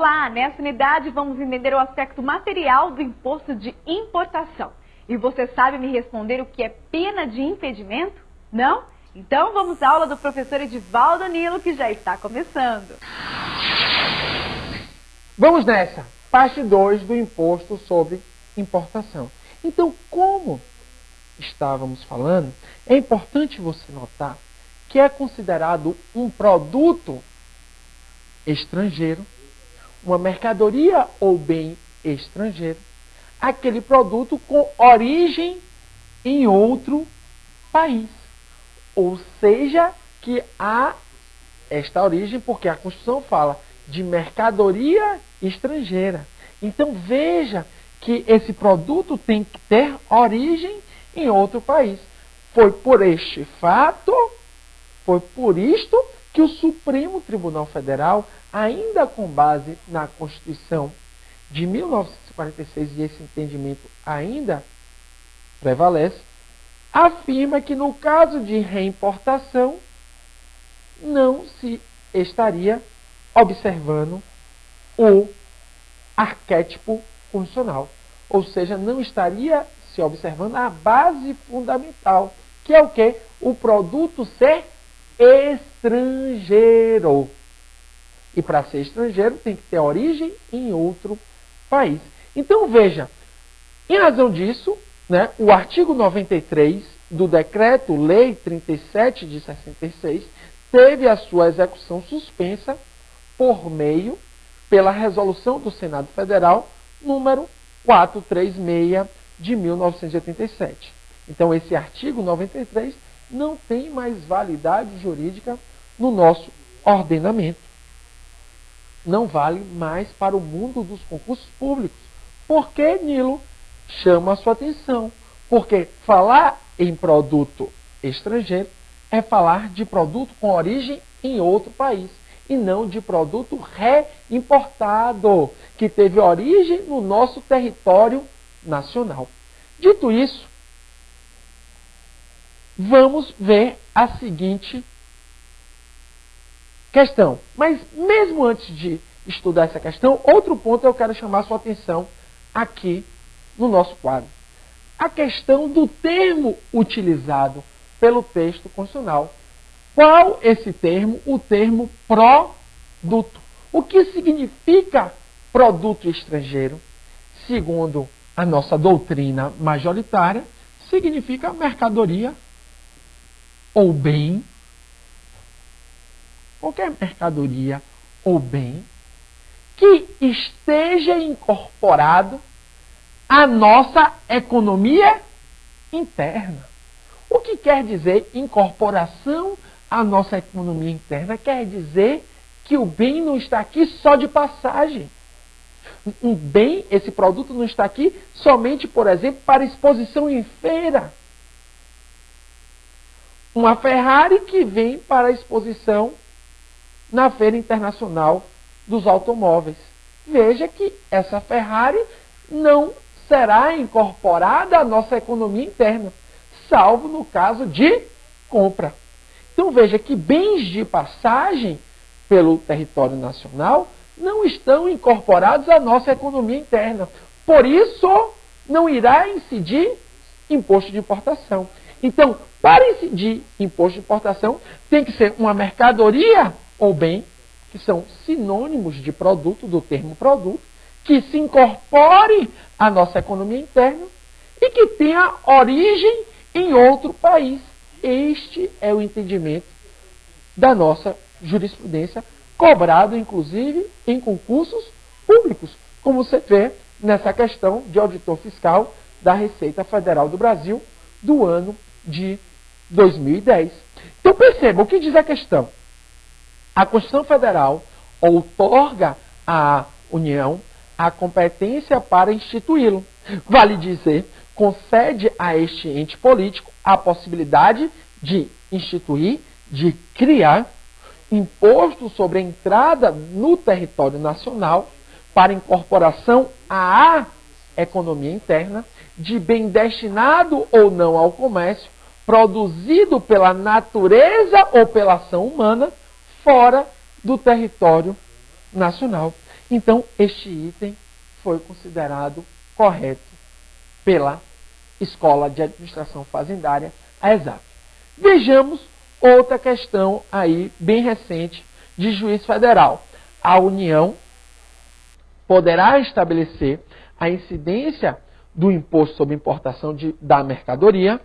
Olá, nessa unidade vamos entender o aspecto material do imposto de importação. E você sabe me responder o que é pena de impedimento? Não? Então vamos à aula do professor Edivaldo Nilo, que já está começando. Vamos nessa, parte 2 do imposto sobre importação. Então, como estávamos falando, é importante você notar que é considerado um produto estrangeiro, uma mercadoria ou bem estrangeiro, aquele produto com origem em outro país. Ou seja, que há esta origem, porque a Constituição fala de mercadoria estrangeira. Então veja que esse produto tem que ter origem em outro país. Foi por este fato, foi por isto que o Supremo Tribunal Federal, ainda com base na Constituição de 1946, e esse entendimento ainda prevalece, afirma que no caso de reimportação não se estaria observando o arquétipo constitucional. Ou seja, não estaria se observando a base fundamental, que é o quê? O produto ser estrangeiro. E para ser estrangeiro tem que ter origem em outro país. Então veja, em razão disso, né, o artigo 93 do Decreto-Lei 37 de 66 teve a sua execução suspensa pela resolução do Senado Federal número 436 de 1987. Então esse artigo 93 não tem mais validade jurídica no nosso ordenamento. Não vale mais para o mundo dos concursos públicos. Por que, Nilo? Chama a sua atenção. Porque falar em produto estrangeiro é falar de produto com origem em outro país e não de produto reimportado, que teve origem no nosso território nacional. Dito isso, vamos ver a seguinte questão. Mas mesmo antes de estudar essa questão, outro ponto eu quero chamar a sua atenção aqui no nosso quadro. A questão do termo utilizado pelo texto constitucional. Qual esse termo? O termo produto. O que significa produto estrangeiro? Segundo a nossa doutrina majoritária, significa mercadoria ou bem, qualquer mercadoria ou bem que esteja incorporado à nossa economia interna. O que quer dizer incorporação à nossa economia interna? Quer dizer que o bem não está aqui só de passagem. Um bem, esse produto não está aqui somente, por exemplo, para exposição em feira. Uma Ferrari que vem para exposição na Feira Internacional dos Automóveis. Veja que essa Ferrari não será incorporada à nossa economia interna, salvo no caso de compra. Então veja que bens de passagem pelo território nacional não estão incorporados à nossa economia interna. Por isso, não irá incidir imposto de importação. Então, para incidir imposto de importação, tem que ser uma mercadoria ou bem, que são sinônimos de produto, do termo produto, que se incorpore à nossa economia interna e que tenha origem em outro país. Este é o entendimento da nossa jurisprudência, cobrado inclusive em concursos públicos, como você vê nessa questão de auditor fiscal da Receita Federal do Brasil do ano de 2010. Então perceba o que diz a questão. A Constituição Federal outorga à União a competência para instituí-lo. Vale dizer, concede a este ente político a possibilidade de instituir, de criar imposto sobre a entrada no território nacional para incorporação à economia interna de bem destinado ou não ao comércio, produzido pela natureza ou pela ação humana fora do território nacional. Então, este item foi considerado correto pela Escola de Administração Fazendária, a ESAF. Vejamos outra questão aí, bem recente, de juiz federal. A União poderá estabelecer a incidência do imposto sobre importação da mercadoria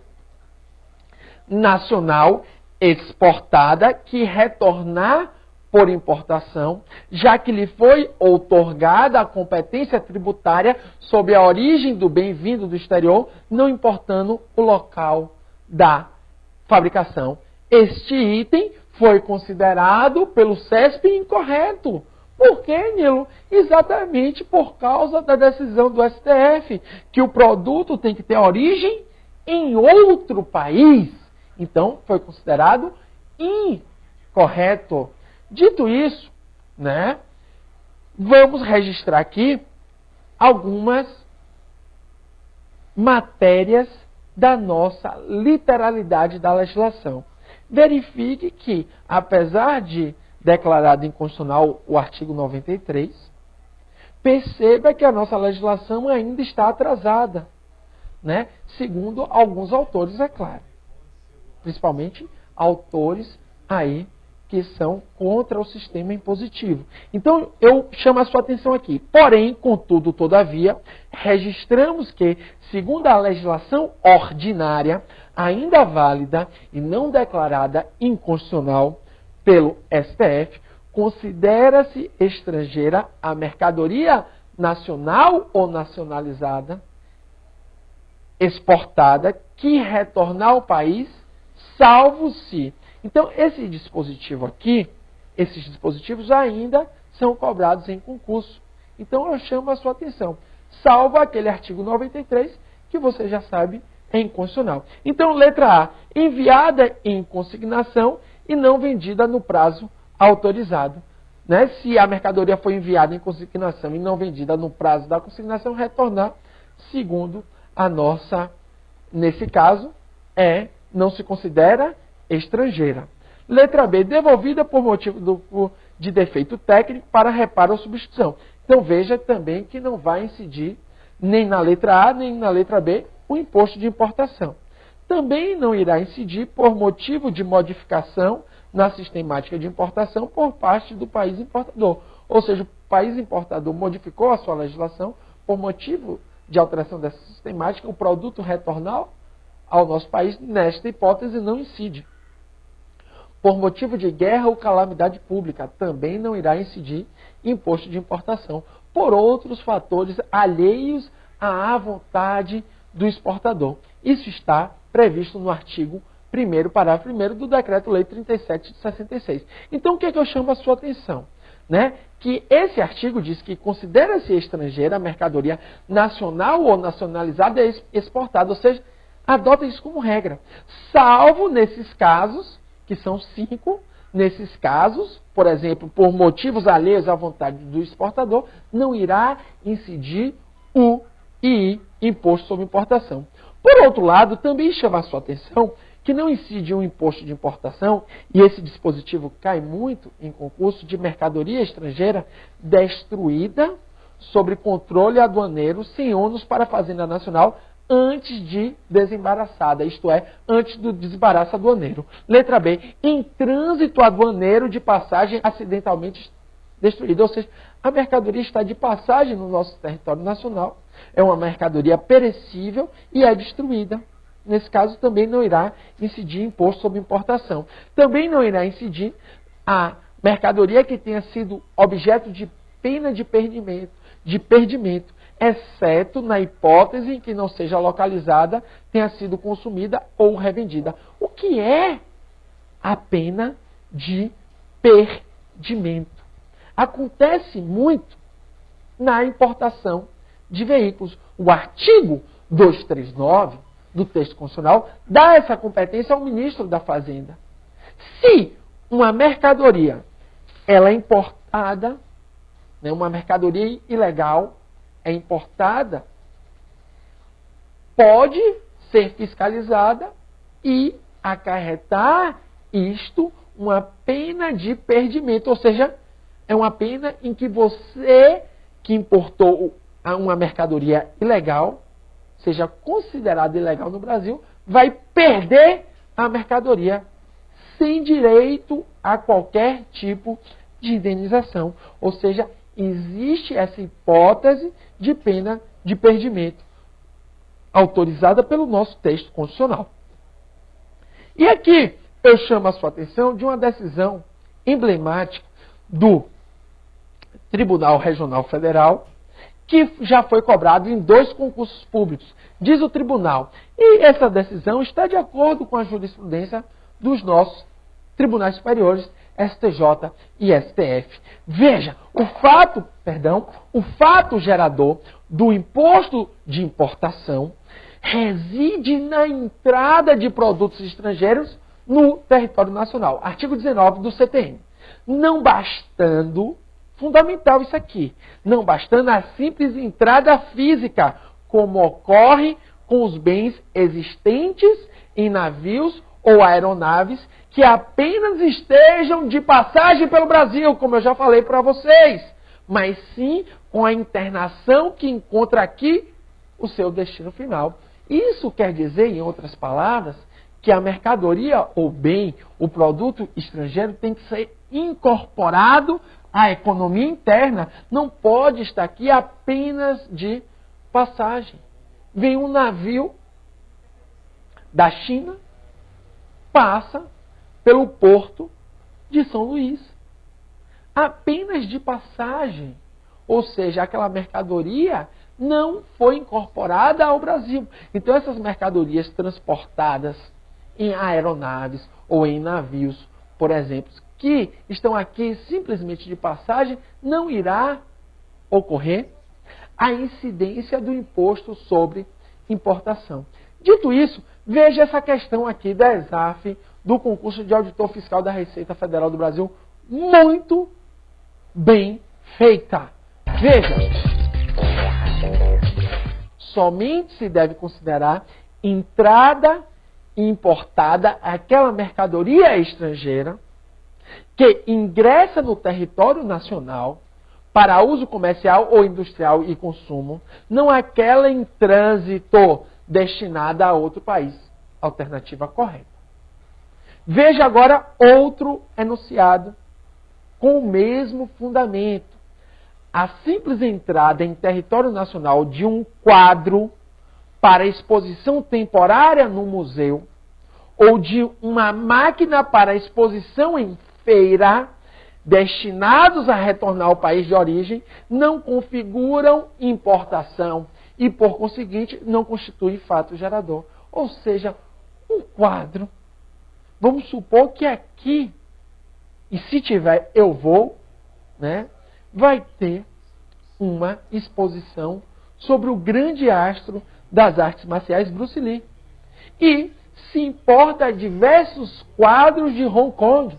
nacional exportada que retornar por importação, já que lhe foi outorgada a competência tributária sobre a origem do bem vindo do exterior, não importando o local da fabricação. Este item foi considerado pelo CESP incorreto. Por quê, Nilo? Exatamente por causa da decisão do STF, que o produto tem que ter origem em outro país. Então, foi considerado incorreto. Dito isso, né, vamos registrar aqui algumas matérias da nossa literalidade da legislação. Verifique que, apesar de declarado inconstitucional o artigo 93, perceba que a nossa legislação ainda está atrasada, né? Segundo alguns autores, é claro. Principalmente autores aí que são contra o sistema impositivo. Então, eu chamo a sua atenção aqui. Porém, contudo, todavia, registramos que, segundo a legislação ordinária, ainda válida e não declarada inconstitucional pelo STF, considera-se estrangeira a mercadoria nacional ou nacionalizada, exportada, que retornar ao país, salvo se. Então, esse dispositivo aqui, esses dispositivos ainda são cobrados em concurso. Então, eu chamo a sua atenção. Salvo aquele artigo 93, que você já sabe é inconstitucional. Então, letra A, enviada em consignação e não vendida no prazo autorizado. Né? Se a mercadoria foi enviada em consignação e não vendida no prazo da consignação, retornar, segundo a nossa, nesse caso, não se considera estrangeira. Letra B, devolvida por motivo de defeito técnico para reparo ou substituição. Então veja também que não vai incidir nem na letra A, nem na letra B, o imposto de importação. Também não irá incidir por motivo de modificação na sistemática de importação por parte do país importador. Ou seja, o país importador modificou a sua legislação por motivo de alteração dessa sistemática, o produto retornar ao nosso país, nesta hipótese, não incide. Por motivo de guerra ou calamidade pública, também não irá incidir imposto de importação, por outros fatores alheios à vontade do exportador. Isso está previsto no artigo 1º, parágrafo 1º do Decreto-Lei 37 de 66. Então, o que é que eu chamo a sua atenção? Né? Que esse artigo diz que considera-se estrangeira a mercadoria nacional ou nacionalizada exportada, ou seja, adota isso como regra. Salvo nesses casos, que são 5, nesses casos, por exemplo, por motivos alheios à vontade do exportador, não irá incidir o II, Imposto sobre Importação. Por outro lado, também chama a sua atenção que não incide um imposto de importação, e esse dispositivo cai muito em concurso de mercadoria estrangeira destruída sob controle aduaneiro sem ônus para a Fazenda Nacional antes de desembaraçada, isto é, antes do desembaraço aduaneiro. Letra B, em trânsito aduaneiro de passagem acidentalmente destruída, ou seja, a mercadoria está de passagem no nosso território nacional, é uma mercadoria perecível e é destruída. Nesse caso, também não irá incidir imposto sobre importação. Também não irá incidir a mercadoria que tenha sido objeto de pena de perdimento, exceto na hipótese em que não seja localizada, tenha sido consumida ou revendida. O que é a pena de perdimento? Acontece muito na importação de veículos. O artigo 239 do texto constitucional dá essa competência ao ministro da Fazenda. Se uma mercadoria ela é importada, né, uma mercadoria ilegal é importada, pode ser fiscalizada e acarretar isto uma pena de perdimento, ou seja, é uma pena em que você que importou uma mercadoria ilegal, seja considerada ilegal no Brasil, vai perder a mercadoria sem direito a qualquer tipo de indenização. Ou seja, existe essa hipótese de pena de perdimento, autorizada pelo nosso texto constitucional. E aqui eu chamo a sua atenção de uma decisão emblemática do Tribunal Regional Federal, que já foi cobrado em 2 concursos públicos, diz o tribunal. E essa decisão está de acordo com a jurisprudência dos nossos tribunais superiores, STJ e STF. Veja, o fato gerador do imposto de importação reside na entrada de produtos estrangeiros no território nacional. Artigo 19 do CTN. Não bastando, fundamental isso aqui, não bastando a simples entrada física, como ocorre com os bens existentes em navios ou aeronaves que apenas estejam de passagem pelo Brasil, como eu já falei para vocês, mas sim com a internação que encontra aqui o seu destino final. Isso quer dizer, em outras palavras, que a mercadoria ou bem, o produto estrangeiro tem que ser incorporado à economia interna. Não pode estar aqui apenas de passagem. Vem um navio da China, passa pelo porto de São Luís. Apenas de passagem. Ou seja, aquela mercadoria não foi incorporada ao Brasil. Então essas mercadorias transportadas em aeronaves ou em navios, por exemplo, que estão aqui simplesmente de passagem, não irá ocorrer a incidência do imposto sobre importação. Dito isso, veja essa questão aqui da ESAF, do concurso de auditor fiscal da Receita Federal do Brasil, muito bem feita. Veja, somente se deve considerar entrada importada aquela mercadoria estrangeira que ingressa no território nacional para uso comercial ou industrial e consumo, não aquela em trânsito destinada a outro país. Alternativa correta. Veja agora outro enunciado com o mesmo fundamento. A simples entrada em território nacional de um quadro para exposição temporária no museu ou de uma máquina para exposição em feira, destinados a retornar ao país de origem, não configuram importação e, por conseguinte, não constituem fato gerador. Ou seja, um quadro. Vamos supor que aqui, e se tiver eu vou, né, vai ter uma exposição sobre o grande astro das artes marciais, Bruce Lee. E se importa diversos quadros de Hong Kong,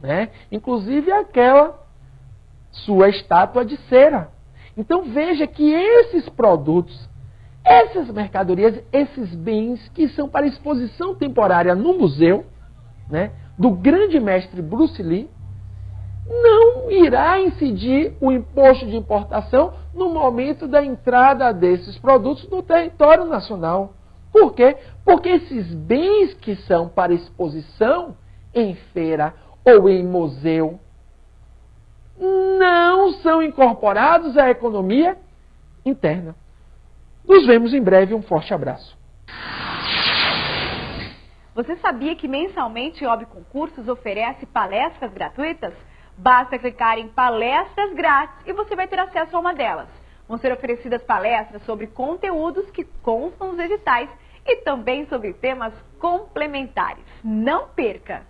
né? Inclusive aquela sua estátua de cera. Então veja que esses produtos, essas mercadorias, esses bens que são para exposição temporária no museu, né, do grande mestre Bruce Lee, não irá incidir o imposto de importação no momento da entrada desses produtos no território nacional. Por quê? Porque esses bens que são para exposição em feira ou em museu não são incorporados à economia interna. Nos vemos em breve. Um forte abraço. Você sabia que mensalmente o OB Concursos oferece palestras gratuitas? Basta clicar em palestras grátis e você vai ter acesso a uma delas. Vão ser oferecidas palestras sobre conteúdos que constam nos editais e também sobre temas complementares. Não perca!